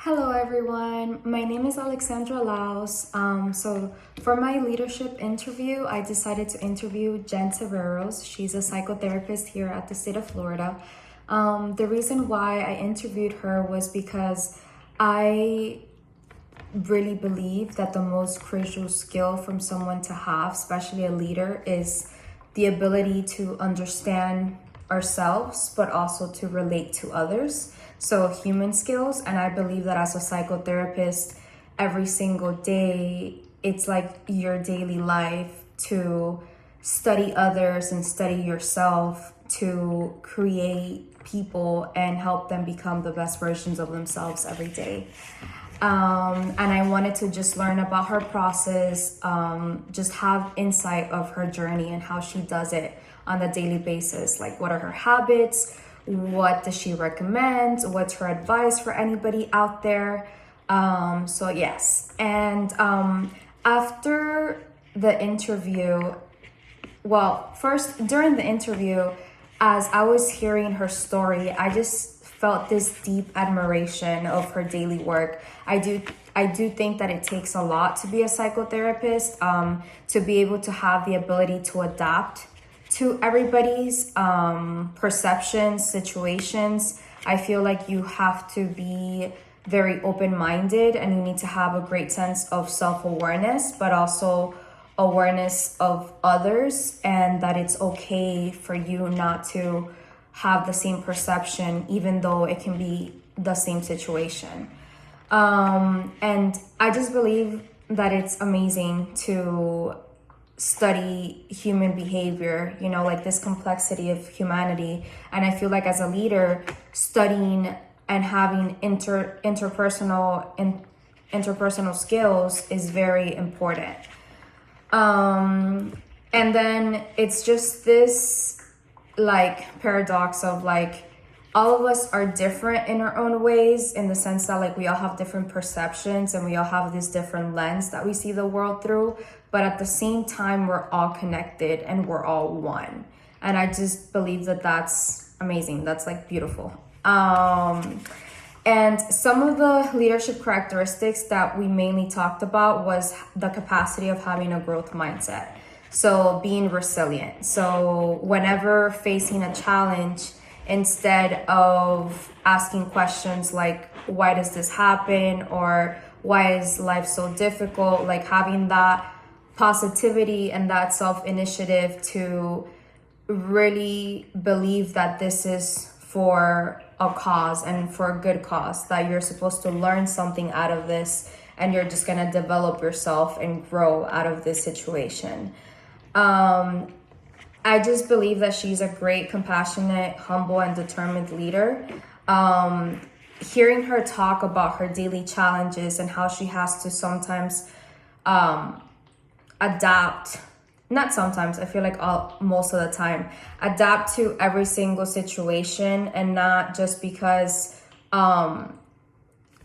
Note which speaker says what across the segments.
Speaker 1: Hello, everyone. My name is Alexandra Laos. So, for my leadership interview, I decided to interview Jen Severos. She's a psychotherapist here at the state of Florida. The reason why I interviewed her was because I really believe that the most crucial skill from someone to have, especially a leader, is the ability to understand ourselves, but also to relate to others. So human skills. And I believe that as a psychotherapist, every single day, it's like your daily life to study others and study yourself to create people and help them become the best versions of themselves every day. And I wanted to just learn about her process, just have insight of her journey and how she does it on a daily basis. Like, what are her habits? What does she recommend? What's her advice for anybody out there? So yes. And after the interview, well, first during the interview, as I was hearing her story, I just felt this deep admiration of her daily work. I do think that it takes a lot to be a psychotherapist, to be able to have the ability to adapt to everybody's perceptions, situations. I feel like you have to be very open-minded and you need to have a great sense of self-awareness, but also awareness of others, and that it's okay for you not to have the same perception, even though it can be the same situation. And I just believe that it's amazing to study human behavior, like this complexity of humanity. And I feel like as a leader, studying and having interpersonal skills is very important. And then it's just this like paradox of like all of us are different in our own ways, in the sense that like we all have different perceptions and we all have this different lens that we see the world through, but at the same time we're all connected and we're all one. And I just believe that that's amazing. That's like beautiful. And some of the leadership characteristics that we mainly talked about was the capacity of having a growth mindset. So being resilient. So whenever facing a challenge, instead of asking questions like, why does this happen? Or why is life so difficult? Like having that positivity and that self-initiative to really believe that this is for a cause and for a good cause, that you're supposed to learn something out of this and you're just going to develop yourself and grow out of this situation. I just believe that she's a great, compassionate, humble, and determined leader. Hearing her talk about her daily challenges and how she has to sometimes adapt, not sometimes, I feel like most of the time, adapt to every single situation, and not just because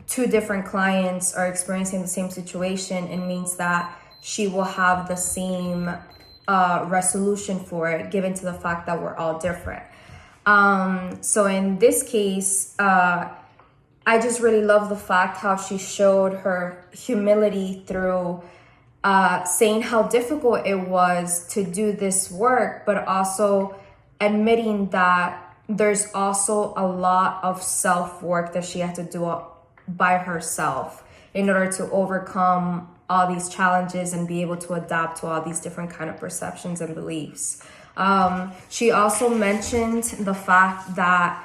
Speaker 1: two different clients are experiencing the same situation, it means that she will have the same resolution for it, given to the fact that we're all different. So in this case, I just really love the fact how she showed her humility through saying how difficult it was to do this work, but also admitting that there's also a lot of self-work that she had to do by herself in order to overcome all these challenges and be able to adapt to all these different kind of perceptions and beliefs. She also mentioned the fact that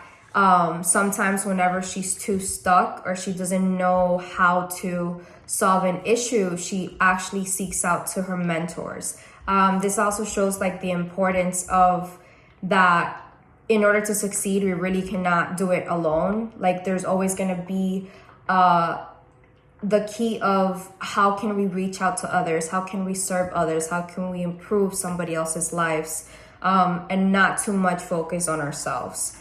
Speaker 1: sometimes whenever she's too stuck or she doesn't know how to solve an issue, she actually seeks out to her mentors. This also shows like the importance of that. In order to succeed, we really cannot do it alone. Like there's always going to be the key of how can we reach out to others, how can we serve others, how can we improve somebody else's lives, and not too much focus on ourselves.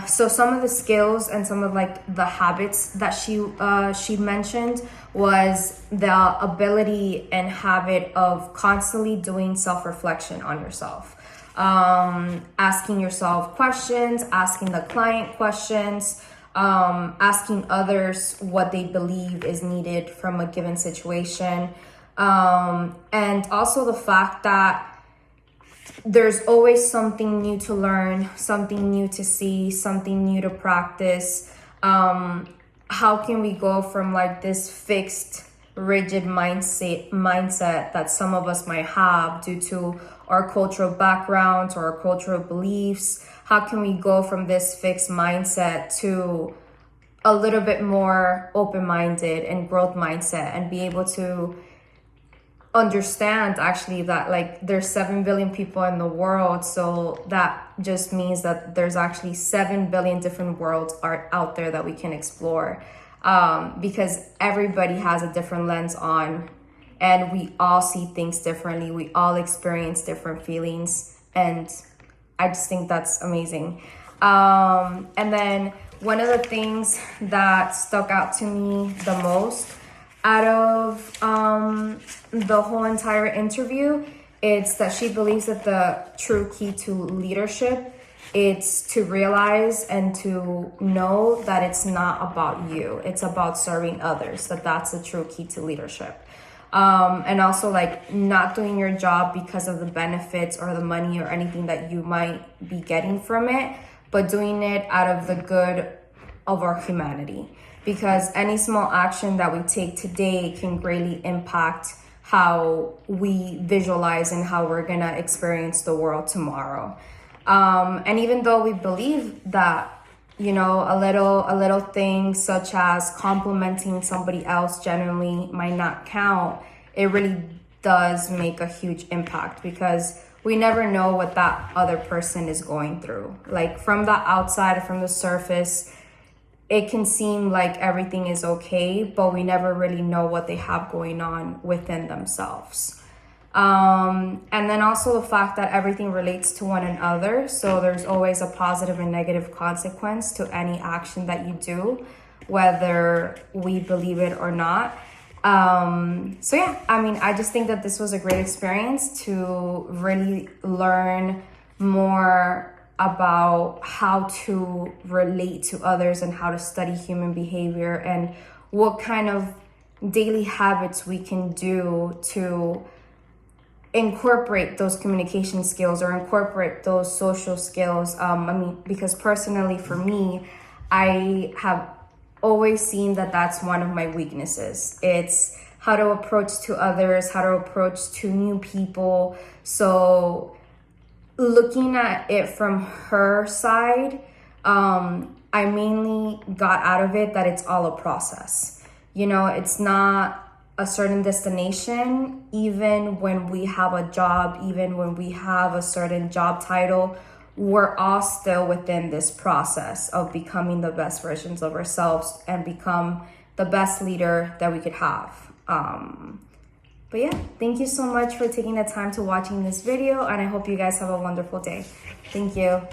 Speaker 1: So some of the skills and some of like the habits that she mentioned was the ability and habit of constantly doing self-reflection on yourself. asking yourself questions, asking the client questions, asking others what they believe is needed from a given situation. And also the fact that there's always something new to learn, something new to see, something new to practice. How can we go from like this fixed, rigid mindset that some of us might have due to our cultural backgrounds or our cultural beliefs? How can we go from this fixed mindset to a little bit more open-minded and growth mindset, and be able to understand actually that like there's 7 billion people in the world, so that just means that there's actually 7 billion different worlds are out there that we can explore, because everybody has a different lens on, and we all see things differently, we all experience different feelings, and I just think that's amazing. And then one of the things that stuck out to me the most out of the whole entire interview, it's that she believes that the true key to leadership, it's to realize and to know that it's not about you, it's about serving others, that's the true key to leadership. And also like not doing your job because of the benefits or the money or anything that you might be getting from it, but doing it out of the good of our humanity. Because any small action that we take today can greatly impact how we visualize and how we're gonna experience the world tomorrow. And even though we believe that, you know, a little thing such as complimenting somebody else genuinely might not count, it really does make a huge impact, because we never know what that other person is going through. Like from the outside, from the surface, it can seem like everything is okay, but we never really know what they have going on within themselves. And then also the fact that everything relates to one another. So there's always a positive and negative consequence to any action that you do, whether we believe it or not. So yeah, I mean, I just think that this was a great experience to really learn more about how to relate to others and how to study human behavior and what kind of daily habits we can do to incorporate those communication skills or incorporate those social skills. I mean, because personally for me, I have always seen that that's one of my weaknesses. It's how to approach to others, how to approach to new people. So looking at it from her side, I mainly got out of it that it's all a process. You know, it's not a certain destination. Even when we have a job, even when we have a certain job title, we're all still within this process of becoming the best versions of ourselves and become the best leader that we could have. But yeah, thank you so much for taking the time to watching this video, and I hope you guys have a wonderful day. Thank you.